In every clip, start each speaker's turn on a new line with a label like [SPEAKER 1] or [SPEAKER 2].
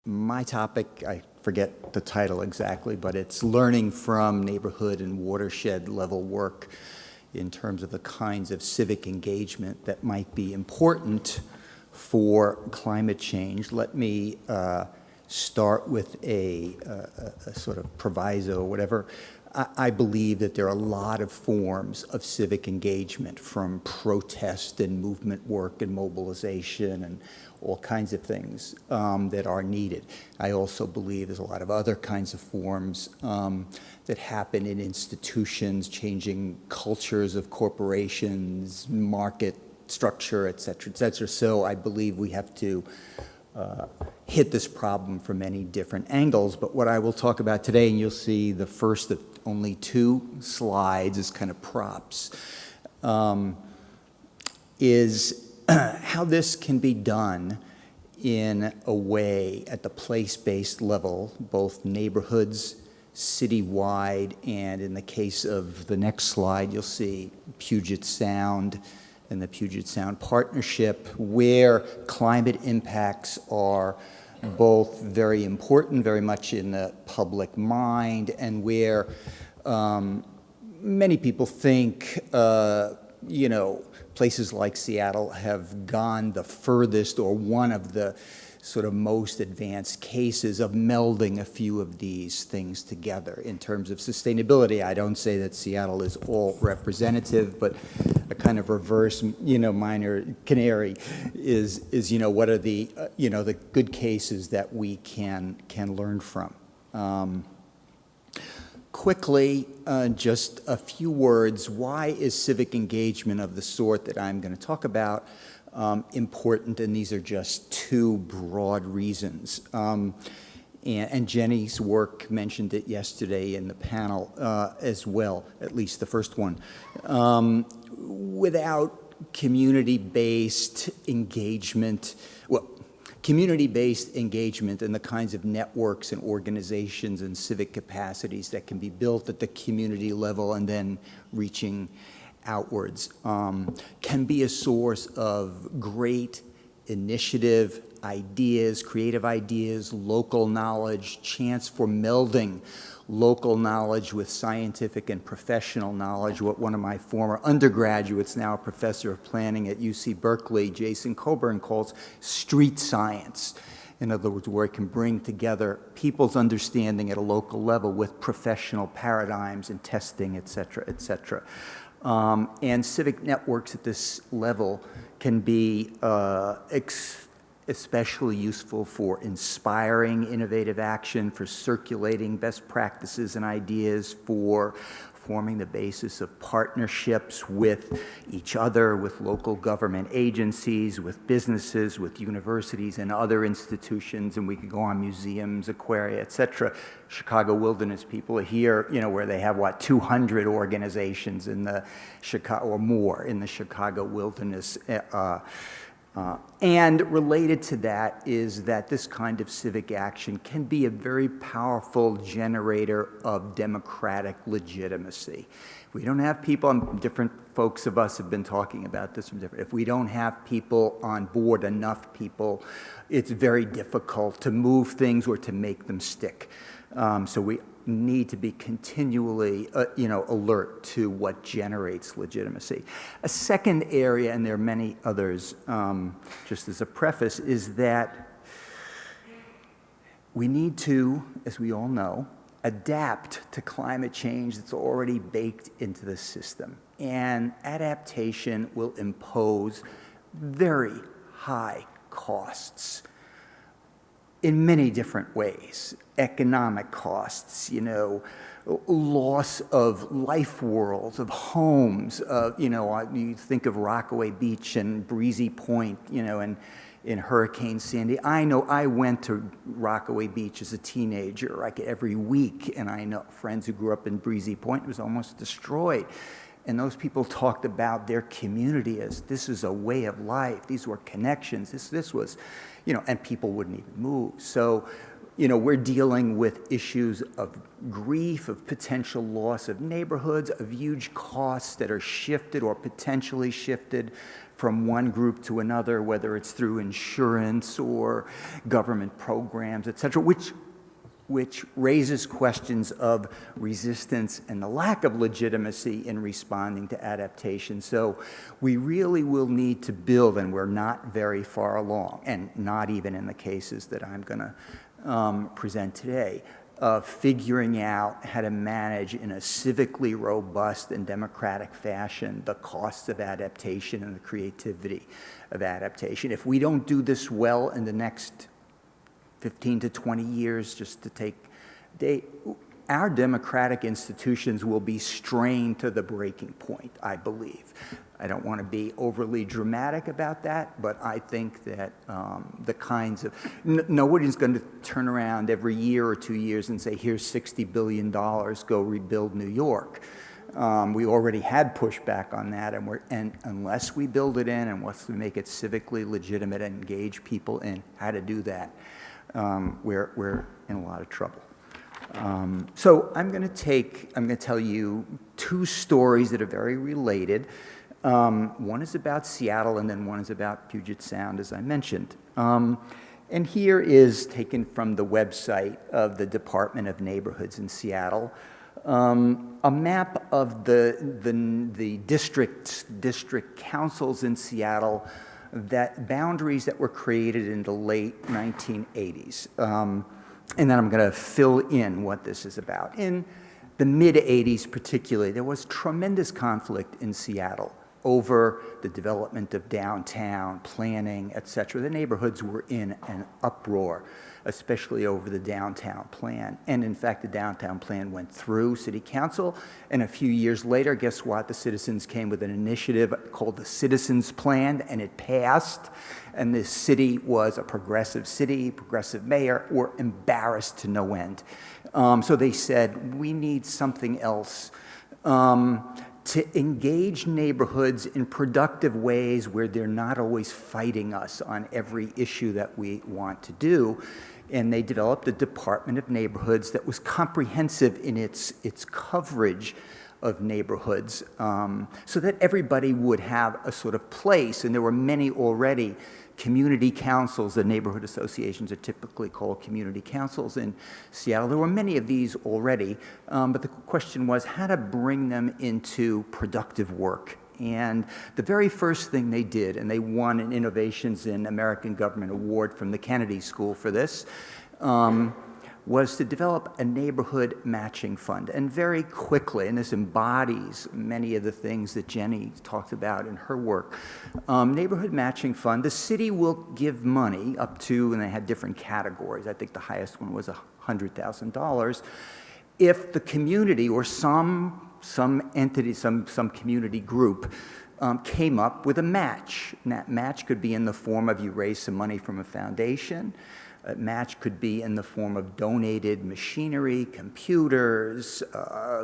[SPEAKER 1] My topic, I forget the title exactly, but it's learning from neighborhood and watershed level work in terms of the kinds of civic engagement that might be important for climate change. Let me start with a sort of proviso or whatever. I believe that there are a lot of forms of civic engagement, from protest and movement work and mobilization and all kinds of things that are needed. I also believe there's a lot of other kinds of forms that happen in institutions, changing cultures of corporations, market structure, et cetera, et cetera. So I believe we have to hit this problem from many different angles. But what I will talk about today, and you'll see the first of only 2 slides as kind of props, is how this can be done in a way at the place-based level, both neighborhoods, citywide, and in the case of the next slide, you'll see Puget Sound and the Puget Sound Partnership, where climate impacts are both very important, very much in the public mind, and where many people think, places like Seattle have gone the furthest, or one of the sort of most advanced cases of melding a few of these things together in terms of sustainability. I don't say that Seattle is all representative, but a kind of reverse, minor canary is what are the, the good cases that we can learn from. Quickly, just a few words. Why is civic engagement of the sort that I'm going to talk about important? And these are just 2 broad reasons. And Jenny's work mentioned it yesterday in the panel as well, at least the first one. Without community-based engagement, community-based engagement and the kinds of networks and organizations and civic capacities that can be built at the community level and then reaching outwards can be a source of great initiative, ideas, creative ideas, local knowledge, chance for melding local knowledge with scientific and professional knowledge, what one of my former undergraduates, now a professor of planning at UC Berkeley, Jason Coburn, calls street science. In other words, where it can bring together people's understanding at a local level with professional paradigms and testing, et cetera, et cetera. And civic networks at this level can be especially useful for inspiring innovative action, for circulating best practices and ideas, for forming the basis of partnerships with each other, with local government agencies, with businesses, with universities and other institutions, and we could go on, museums, aquaria, et cetera. Chicago Wilderness people are here, where they have, 200 organizations in the Chicago, or more, in the Chicago Wilderness. And related to that is that this kind of civic action can be a very powerful generator of democratic legitimacy. If we don't have people, and different folks of us have been talking about this, if we don't have people on board, enough people, it's very difficult to move things or to make them stick. So we need to be continually, alert to what generates legitimacy. A second area, and there are many others, just as a preface, is that we need to, as we all know, adapt to climate change that's already baked into the system. And adaptation will impose very high costs in many different ways. Economic costs, loss of life worlds, of homes, you think of Rockaway Beach and Breezy Point, and in Hurricane Sandy. I know I went to Rockaway Beach as a teenager, like every week, and I know friends who grew up in Breezy Point. It was almost destroyed. And those people talked about their community as this is a way of life. These were connections. This was, and people wouldn't even move. So we're dealing with issues of grief, of potential loss of neighborhoods, of huge costs that are shifted or potentially shifted from one group to another, whether it's through insurance or government programs, et cetera, which raises questions of resistance and the lack of legitimacy in responding to adaptation. So we really will need to build, and we're not very far along, and not even in the cases that I'm going to present today, of figuring out how to manage in a civically robust and democratic fashion the costs of adaptation and the creativity of adaptation. If we don't do this well in the next 15 to 20 years, just to take a date, our democratic institutions will be strained to the breaking point, I believe. I don't want to be overly dramatic about that, but I think that the kinds of, nobody's going to turn around every year or 2 years and say, here's $60 billion, go rebuild New York. We already had pushback on that, and unless we build it in, and unless we make it civically legitimate and engage people in how to do that, we're in a lot of trouble. So I'm going to tell you two stories that are very related. One is about Seattle, and then one is about Puget Sound, as I mentioned. And here is taken from the website of the Department of Neighborhoods in Seattle, a map of the district councils in Seattle, boundaries that were created in the late 1980s. And then I'm going to fill in what this is about. In the mid-'80s particularly, there was tremendous conflict in Seattle over the development of downtown, planning, et cetera. The neighborhoods were in an uproar, especially over the downtown plan. And in fact, the downtown plan went through City Council, and a few years later, guess what? The citizens came with an initiative called the Citizens Plan, and it passed. And this city was a progressive city, progressive mayor, were embarrassed to no end. So they said, we need something else to engage neighborhoods in productive ways where they're not always fighting us on every issue that we want to do. And they developed a Department of Neighborhoods that was comprehensive in its coverage of neighborhoods, so that everybody would have a sort of place. And there were many already. Community councils, the neighborhood associations are typically called community councils in Seattle. There were many of these already, but the question was how to bring them into productive work. And the very first thing they did, and they won an Innovations in American Government Award from the Kennedy School for this, was to develop a neighborhood matching fund. And very quickly, and this embodies many of the things that Jenny talked about in her work, neighborhood matching fund, the city will give money up to, and they had different categories, I think the highest one was $100,000, if the community or some entity, some community group came up with a match. And that match could be in the form of you raise some money from a foundation. A match could be in the form of donated machinery, computers,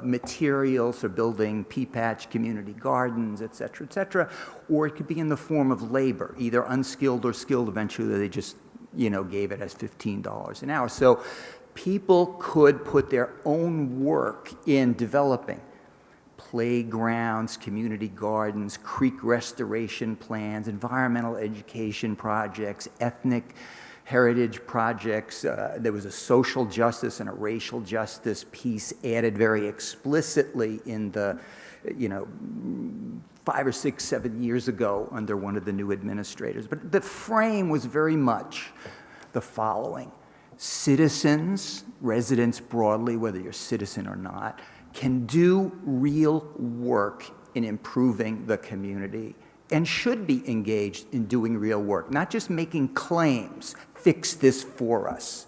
[SPEAKER 1] materials for building pea-patch community gardens, et cetera, or it could be in the form of labor, either unskilled or skilled. Eventually, they just, gave it as $15 an hour. So people could put their own work in developing playgrounds, community gardens, creek restoration plans, environmental education projects, ethnic heritage projects. There was a social justice and a racial justice piece added very explicitly in the, 5 or 6, 7 years ago under one of the new administrators. But the frame was very much the following. Citizens, residents broadly, whether you're a citizen or not, can do real work in improving the community and should be engaged in doing real work, not just making claims, fix this for us,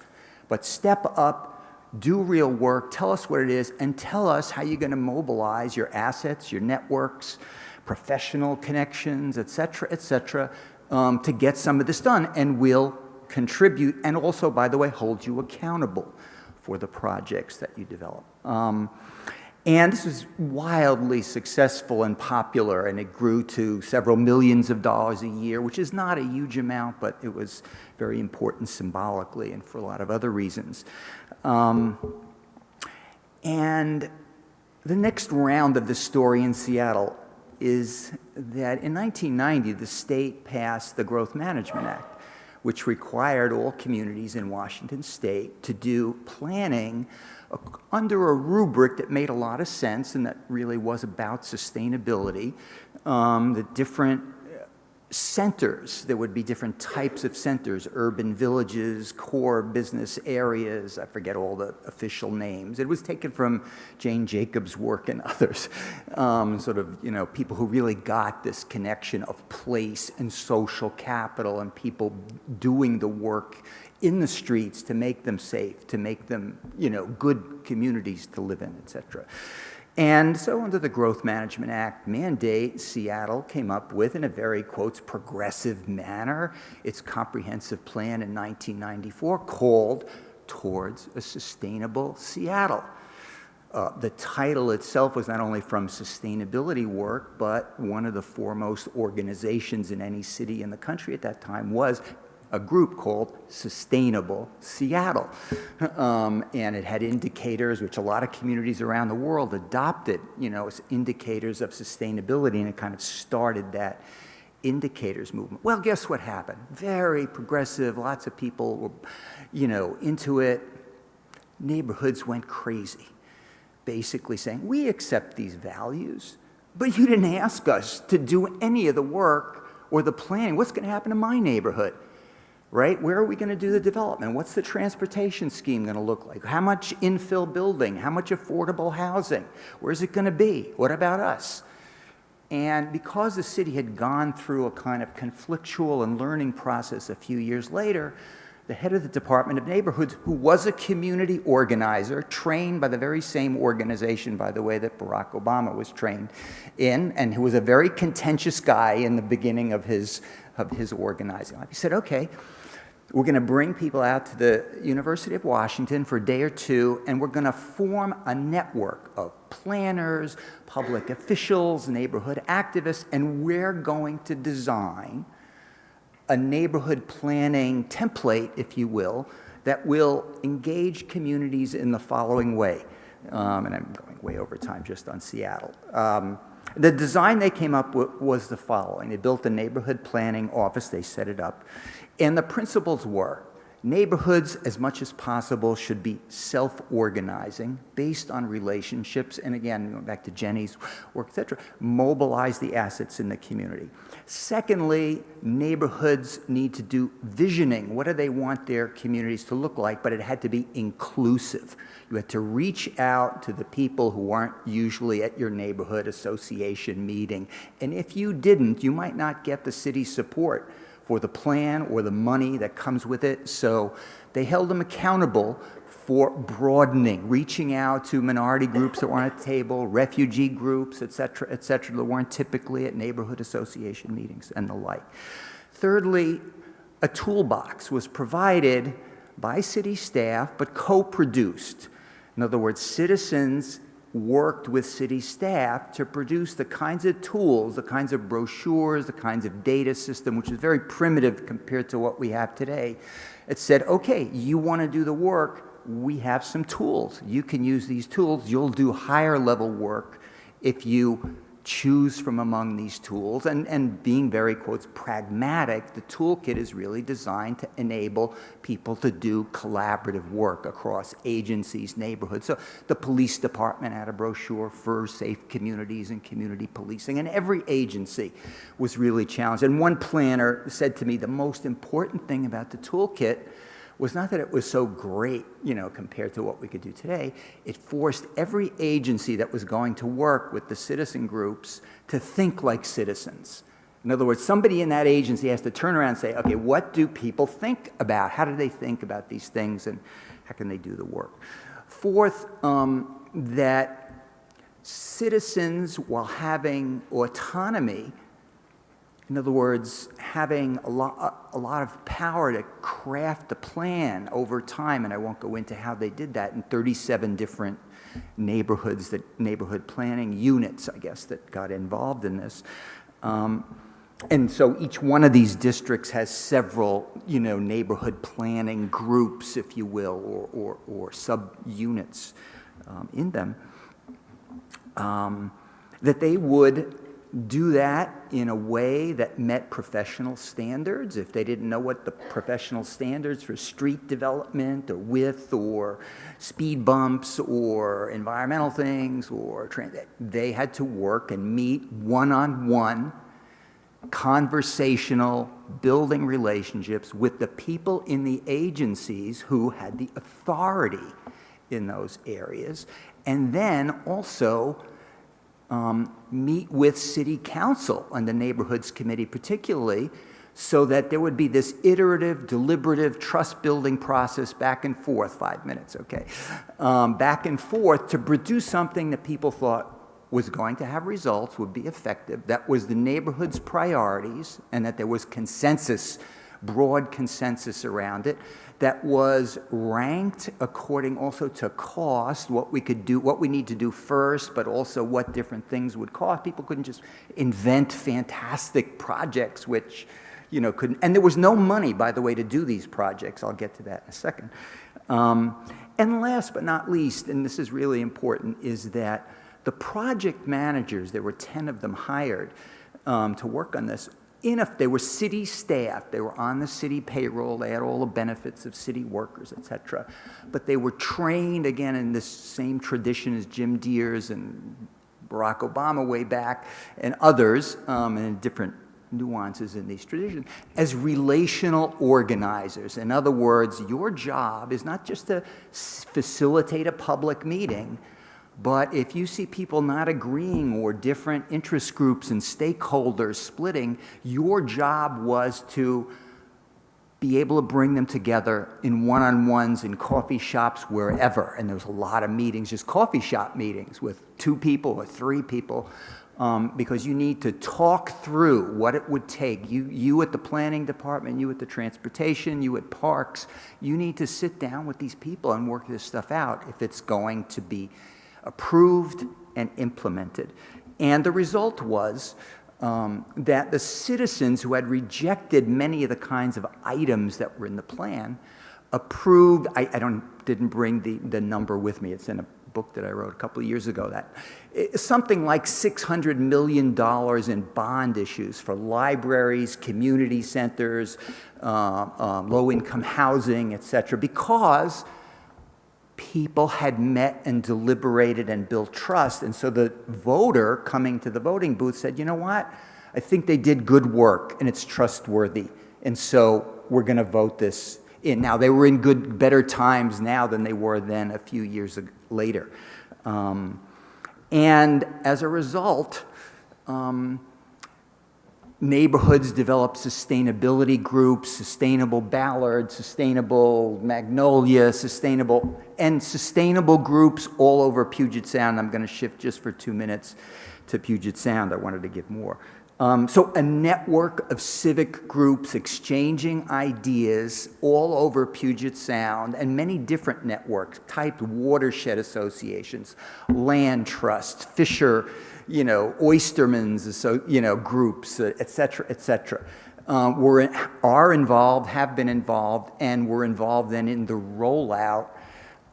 [SPEAKER 1] but step up, do real work, tell us what it is, and tell us how you're going to mobilize your assets, your networks, professional connections, et cetera, to get some of this done, and we'll contribute, and also, by the way, hold you accountable for the projects that you develop. And this was wildly successful and popular, and it grew to several millions of dollars a year, which is not a huge amount, but it was very important symbolically and for a lot of other reasons. And the next round of the story in Seattle is that in 1990, the state passed the Growth Management Act, which required all communities in Washington state to do planning under a rubric that made a lot of sense and that really was about sustainability. The different centers, there would be different types of centers, urban villages, core business areas, I forget all the official names. It was taken from Jane Jacobs' work and others, sort of, people who really got this connection of place and social capital and people doing the work in the streets to make them safe, to make them, good communities to live in, et cetera. And so under the Growth Management Act mandate, Seattle came up with, in a very, quotes, progressive manner, its comprehensive plan in 1994 called Towards a Sustainable Seattle. The title itself was not only from sustainability work, but one of the foremost organizations in any city in the country at that time was a group called Sustainable Seattle. And it had indicators, which a lot of communities around the world adopted, as indicators of sustainability, and it kind of started that indicators movement. Well, guess what happened? Very progressive, lots of people were, into it. Neighborhoods went crazy, basically saying, we accept these values, but you didn't ask us to do any of the work or the planning. What's going to happen to my neighborhood? Right? Where are we going to do the development? What's the transportation scheme going to look like? How much infill building? How much affordable housing? Where's it going to be? What about us? And because the city had gone through a kind of conflictual and learning process a few years later, the head of the Department of Neighborhoods, who was a community organizer, trained by the very same organization, by the way, that Barack Obama was trained in, and who was a very contentious guy in the beginning of his organizing life, he said, okay, we're going to bring people out to the University of Washington for a day or two, and we're going to form a network of planners, public officials, neighborhood activists, and we're going to design a neighborhood planning template, if you will, that will engage communities in the following way. And I'm going way over time just on Seattle. The design they came up with was the following. They built a neighborhood planning office, they set it up, and the principles were neighborhoods, as much as possible, should be self-organizing based on relationships, and again, going back to Jenny's work, et cetera, mobilize the assets in the community. Secondly, neighborhoods need to do visioning. What do they want their communities to look like? But it had to be inclusive. You had to reach out to the people who aren't usually at your neighborhood association meeting. And if you didn't, you might not get the city's support for the plan or the money that comes with it. So they held them accountable for broadening, reaching out to minority groups that weren't at the table, refugee groups, et cetera, that weren't typically at neighborhood association meetings and the like. Thirdly, a toolbox was provided by city staff, but co-produced. In other words, citizens worked with city staff to produce the kinds of tools, the kinds of brochures, the kinds of data system, which is very primitive compared to what we have today. It said, okay, you want to do the work, we have some tools. You can use these tools. You'll do higher level work if you choose from among these tools. And being very, quotes, pragmatic, the toolkit is really designed to enable people to do collaborative work across agencies, neighborhoods. So the police department had a brochure for safe communities and community policing, and every agency was really challenged. And one planner said to me, the most important thing about the toolkit was not that it was so great, compared to what we could do today. It forced every agency that was going to work with the citizen groups to think like citizens. In other words, somebody in that agency has to turn around and say, okay, what do people think about? How do they think about these things, and how can they do the work? Fourth, that citizens, while having autonomy, In other words, having a lot of power to craft a plan over time, and I won't go into how they did that, in 37 different neighborhoods, that neighborhood planning units, I guess, that got involved in this. And so each one of these districts has several, neighborhood planning groups, if you will, or subunits in them, that they would do that in a way that met professional standards. If they didn't know what the professional standards for street development or width or speed bumps or environmental things or they had to work and meet one-on-one, conversational, building relationships with the people in the agencies who had the authority in those areas, and then also meet with city council and the neighborhoods committee particularly, so that there would be this iterative, deliberative, trust-building process back and forth, 5 minutes, okay, back and forth to produce something that people thought was going to have results, would be effective, that was the neighborhood's priorities, and that there was consensus, broad consensus around it, that was ranked according also to cost, what we could do, what we need to do first, but also what different things would cost. People couldn't just invent fantastic projects, which, couldn't, and there was no money, by the way, to do these projects. I'll get to that in a second. And last but not least, and this is really important, is that the project managers, there were 10 of them hired to work on this. They were city staff, they were on the city payroll, they had all the benefits of city workers, et cetera. But they were trained, again, in this same tradition as Jim Deers and Barack Obama way back, and others, and different nuances in these traditions, as relational organizers. In other words, your job is not just to facilitate a public meeting, but if you see people not agreeing or different interest groups and stakeholders splitting, your job was to be able to bring them together in one-on-ones, in coffee shops, wherever. And there was a lot of meetings, just coffee shop meetings with 2 people or 3 people, because you need to talk through what it would take. You at the planning department, you at the transportation, you at parks, you need to sit down with these people and work this stuff out if it's going to be approved and implemented. And the result was that the citizens who had rejected many of the kinds of items that were in the plan approved. I didn't bring the number with me. It's in a book that I wrote a couple of years ago. That something like $600 million in bond issues for libraries, community centers, low-income housing, et cetera, because people had met and deliberated and built trust. And so the voter coming to the voting booth said, you know what? I think they did good work and it's trustworthy. And so we're going to vote this in. Now, they were in better times now than they were then a few years later. And as a result, neighborhoods developed sustainability groups, Sustainable Ballard, Sustainable Magnolia, sustainable groups all over Puget Sound. I'm going to shift just for 2 minutes to Puget Sound. I wanted to give more. So a network of civic groups exchanging ideas all over Puget Sound, and many different networks, typed watershed associations, land trusts, fisher, oystermen's, groups, et cetera, are involved, have been involved, and were involved then in the rollout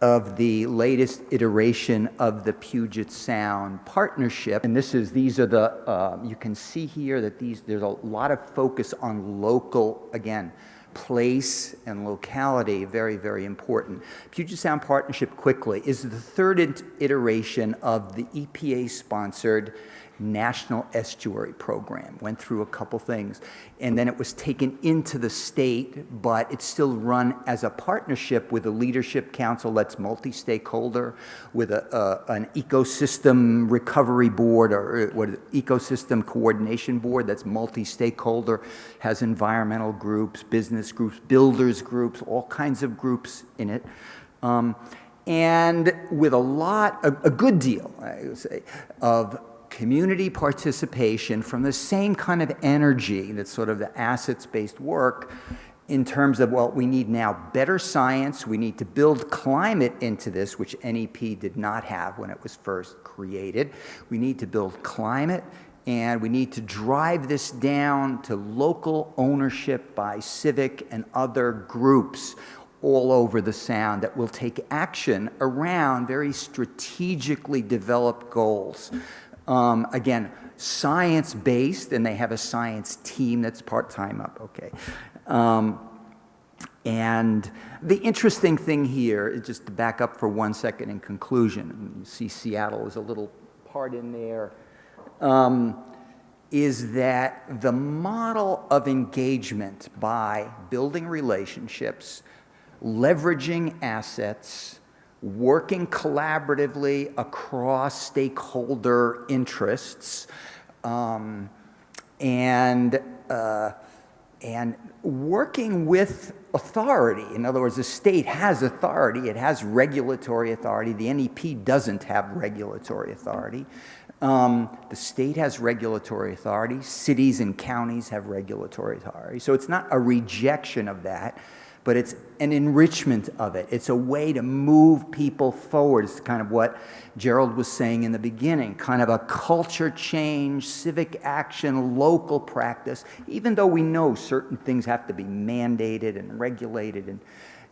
[SPEAKER 1] of the latest iteration of the Puget Sound Partnership. And these are the, you can see here that there's a lot of focus on local, again, place and locality, very, very important. Puget Sound Partnership, quickly, is the 3rd iteration of the EPA-sponsored National Estuary Program. Went through a couple things, and then it was taken into the state, but it's still run as a partnership with a leadership council that's multi-stakeholder, with an ecosystem recovery board, or ecosystem coordination board that's multi-stakeholder, has environmental groups, business groups, builders groups, all kinds of groups in it. And with a good deal, I would say, of community participation from the same kind of energy that's sort of the assets-based work in terms of, well, we need now better science, we need to build climate into this, which NEP did not have when it was first created. We need to build climate, and we need to drive this down to local ownership by Civic and other groups all over the Sound that will take action around very strategically developed goals. Again, science-based, and they have a science team that's part-time up, okay. And the interesting thing here is just to back up for 1 second in conclusion, you see Seattle is a little part in there, is that the model of engagement by building relationships, leveraging assets, working collaboratively across stakeholder interests, and working with authority. In other words, the state has authority, it has regulatory authority. The NEP doesn't have regulatory authority. The state has regulatory authority, cities and counties have regulatory authority. So it's not a rejection of that, but it's an enrichment of it. It's a way to move people forward. It's kind of what Gerald was saying in the beginning, kind of a culture change, civic action, local practice, even though we know certain things have to be mandated and regulated in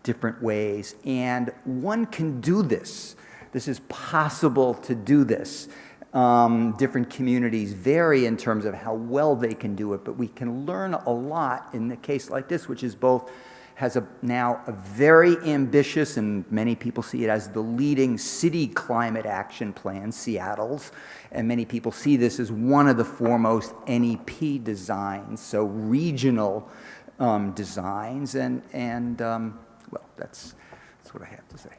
[SPEAKER 1] different ways. And one can do this. This is possible to do this. Different communities vary in terms of how well they can do it, but we can learn a lot in a case like this, which is both has now a very ambitious, and many people see it as the leading city climate action plan, Seattle's, and many people see this as one of the foremost NEP designs, so regional designs, and well, that's what I have to say.